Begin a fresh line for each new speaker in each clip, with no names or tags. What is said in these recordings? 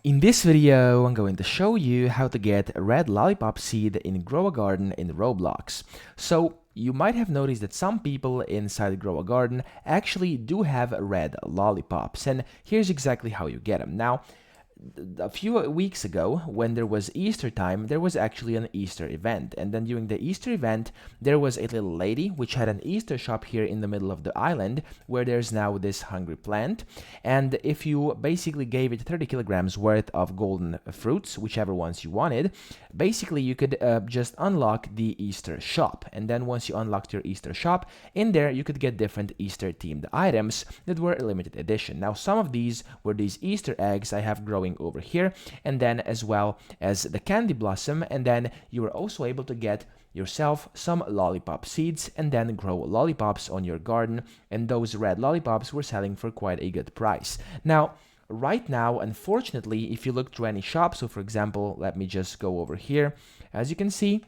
In this video, I'm going to show you how to get a red lollipop seed in Grow a Garden in Roblox. So you might have noticed that some people inside Grow a Garden actually do have red lollipops, and here's exactly how you get them. Now, a few weeks ago, when there was Easter time, there was actually an Easter event. And then during the Easter event, there was a little lady which had an Easter shop here in the middle of the island, where there's now this hungry plant. And if you basically gave it 30 kilograms worth of golden fruits, whichever ones you wanted, basically you could just unlock the Easter shop. And then once you unlocked your Easter shop, in there you could get different Easter themed items that were a limited edition. Now, some of these were these Easter eggs I have growing over here, and then as well as the candy blossom, and then you were also able to get yourself some lollipop seeds and then grow lollipops on your garden, and those red lollipops were selling for quite a good price. Now, right now, unfortunately, if you look through any shop, so for example, let me just go over here, as you can see,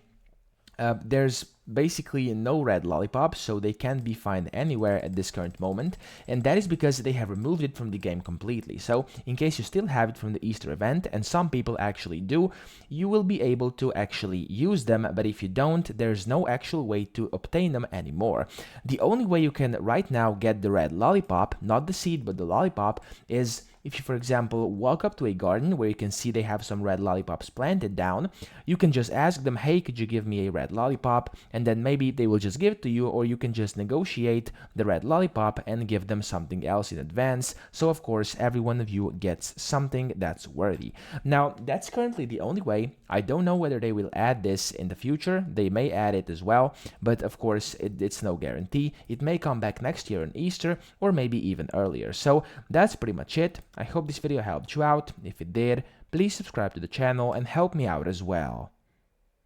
there's basically no red lollipops, so they can't be found anywhere at this current moment, and that is because they have removed it from the game completely. So in case you still have it from the Easter event, and some people actually do, you will be able to actually use them, but if you don't, there's no actual way to obtain them anymore. The only way you can right now get the red lollipop, not the seed but the lollipop, is if you, for example, walk up to a garden where you can see they have some red lollipops planted down, you can just ask them, hey, could you give me a red lollipop? And then maybe they will just give it to you, or you can just negotiate the red lollipop and give them something else in advance. So of course, every one of you gets something that's worthy. Now, that's currently the only way. I don't know whether they will add this in the future. They may add it as well, but of course, it's no guarantee. It may come back next year on Easter, or maybe even earlier. So that's pretty much it. I hope this video helped you out. If it did, please subscribe to the channel and help me out as well.